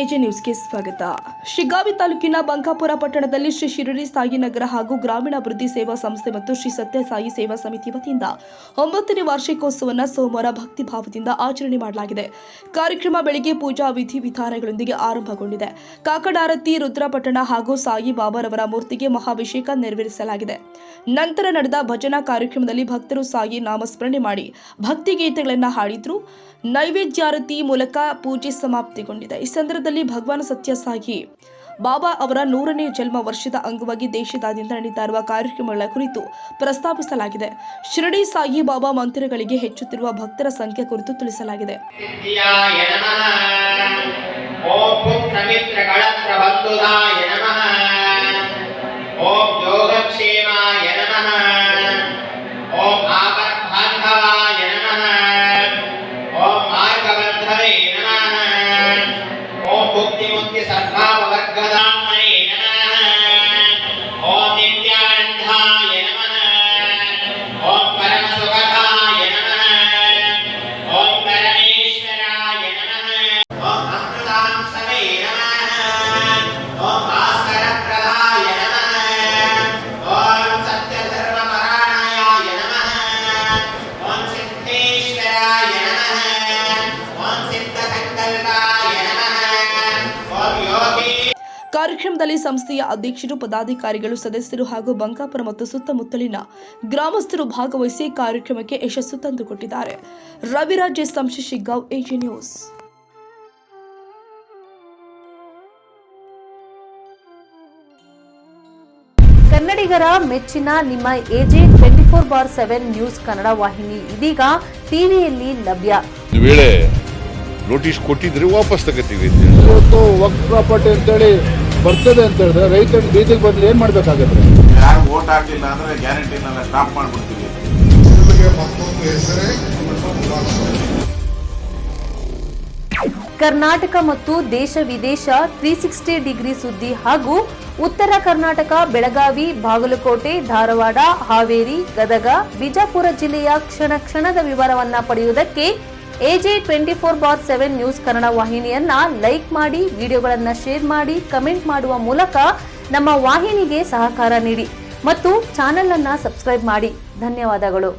AJ ನ್ಯೂಸ್ಗೆ ಸ್ವಾಗತ. ಶಿಗ್ಗಾವಿ ತಾಲೂಕಿನ ಬಂಕಾಪುರ ಪಟ್ಟಣದಲ್ಲಿ ಶ್ರೀ ಶಿರಡಿ ಸಾಯಿ ನಗರ ಹಾಗೂ ಗ್ರಾಮೀಣಾಭಿವೃದ್ಧಿ ಸೇವಾ ಸಂಸ್ಥೆ ಮತ್ತು ಶ್ರೀ ಸತ್ಯ ಸಾಯಿ ಸೇವಾ ಸಮಿತಿ ವತಿಯಿಂದ 9ನೇ ವಾರ್ಷಿಕೋತ್ಸವವನ್ನು ಸೋಮವಾರ ಭಕ್ತಿಭಾವದಿಂದ ಆಚರಣೆ ಮಾಡಲಾಗಿದೆ. ಕಾರ್ಯಕ್ರಮ ಬೆಳಗ್ಗೆ ಪೂಜಾ ವಿಧಿವಿಧಾನಗಳೊಂದಿಗೆ ಆರಂಭಗೊಂಡಿದೆ. ಕಾಕಡಾರತಿ, ರುದ್ರಪಟ್ಟಣ ಹಾಗೂ ಸಾಯಿ ಬಾಬಾರವರ ಮೂರ್ತಿಗೆ ಮಹಾಭಿಷೇಕ ನೆರವೇರಿಸಲಾಗಿದೆ. ನಂತರ ನಡೆದ ಭಜನಾ ಕಾರ್ಯಕ್ರಮದಲ್ಲಿ ಭಕ್ತರು ಸಾಯಿ ನಾಮಸ್ಮರಣೆ ಮಾಡಿ ಭಕ್ತಿಗೀತೆಗಳನ್ನು ಹಾಡಿದ್ರು. ನೈವೇದ್ಯಾರತಿ ಮೂಲಕ ಪೂಜೆ ಸಮಾಪ್ತಿಗೊಂಡಿದೆ. ಈ ಸಂದರ್ಭದಲ್ಲಿ ಭಗವಾನ್ ಸತ್ಯ ಸಾಯಿ ಬಾಬಾ ಅವರ 100ನೇ ಜನ್ಮ ವರ್ಷದ ಅಂಗವಾಗಿ ದೇಶದಾದ್ಯಂತ ನಡೀತಾ ಇರುವ ಕಾರ್ಯಕ್ರಮಗಳ ಕುರಿತು ಪ್ರಸ್ತಾಪಿಸಲಾಗಿದೆ. ಶಿರಡಿ ಸಾಯಿ ಬಾಬಾ ಮಂದಿರಗಳಿಗೆ ಹೆಚ್ಚುತ್ತಿರುವ ಭಕ್ತರ ಸಂಖ್ಯೆ ಕುರಿತು ತಿಳಿಸಲಾಗಿದೆ. मुक्ति सद्भाववर्गदामने नमः। ओम नित्यानंदाय नमः। ओम परमसुखदाय नमः। ओम परमेश्वराय नमः। ओम अमृतांशवे नमः। ओम भास्करप्रदाय नमः। ओम सत्यधर्मपरायणाय नमः। ओम सिद्धेश्वराय नमः। ओम सिद्धसंकल्पाय नमः। ಕಾರ್ಯಕ್ರಮದಲ್ಲಿ ಸಂಸ್ಥೆಯ ಅಧ್ಯಕ್ಷರು, ಪದಾಧಿಕಾರಿಗಳು, ಸದಸ್ಯರು ಹಾಗೂ ಬಂಕಾಪುರ ಮತ್ತು ಸುತ್ತಮುತ್ತಲಿನ ಗ್ರಾಮಸ್ಥರು ಭಾಗವಹಿಸಿ ಕಾರ್ಯಕ್ರಮಕ್ಕೆ ಯಶಸ್ಸು ತಂದುಕೊಟ್ಟಿದ್ದಾರೆ. Raviraj Samshi, Shiggaon, AJ news. ಕನ್ನಡಿಗರ ಮೆಚ್ಚಿನ ನಿಮ್ಮ ಎಜೆ 24/7 ನ್ಯೂಸ್ ಕನ್ನಡ ವಾಹಿನಿ ಇದೀಗ ಟಿವಿಯಲ್ಲಿ ಲಭ್ಯ. ವೇಳೆ ನೋಟಿಸ್ ಕೊಟ್ಟಿದ್ರೆ ವಾಪಸ್ ತಗೋತೀವಿ. ಇವತ್ತು ವಕ್ಫ್ ಪ್ರಾಪರ್ಟಿ ಅಂತೇಳಿ ಬರ್ತದೆ ಅಂತ ಹೇಳಿದ್ರೆ ರೈತರು ಬೀದಿಗೆ ಬಂದ್ರೆ ಏನ್ ಮಾಡ್ಬೇಕಾಗತ್ತೆ? ಯಾರು ವೋಟ್ ಹಾಕಿಲ್ಲ ಅಂದ್ರೆ ಗ್ಯಾರಂಟಿನೆಲ್ಲ ಸ್ಟಾಪ್ ಮಾಡ್ಬಿಡ್ತೀವಿ. ಕರ್ನಾಟಕ ಮತ್ತು ದೇಶ ವಿದೇಶ 360 ಡಿಗ್ರಿ ಸುದ್ದಿ ಹಾಗೂ ಉತ್ತರ ಕರ್ನಾಟಕ, ಬೆಳಗಾವಿ, ಬಾಗಲಕೋಟೆ, ಧಾರವಾಡ, ಹಾವೇರಿ, ಗದಗ, ಬಿಜಾಪುರ ಜಿಲ್ಲೆಯ ಕ್ಷಣ ಕ್ಷಣದ ವಿವರವನ್ನ ಪಡೆಯುವುದಕ್ಕೆ ಎಜೆ 24/7 ನ್ಯೂಸ್ ಕನ್ನಡ ವಾಹಿನಿಯನ್ನ ಲೈಕ್ ಮಾಡಿ, ವಿಡಿಯೋಗಳನ್ನ ಶೇರ್ ಮಾಡಿ, ಕಮೆಂಟ್ ಮಾಡುವ ಮೂಲಕ ನಮ್ಮ ವಾಹಿನಿಗೆ ಸಹಕಾರ ನೀಡಿ ಮತ್ತು ಚಾನೆಲ್ ಅನ್ನ ಸಬ್ಸ್ಕ್ರೈಬ್ ಮಾಡಿ. ಧನ್ಯವಾದಗಳು.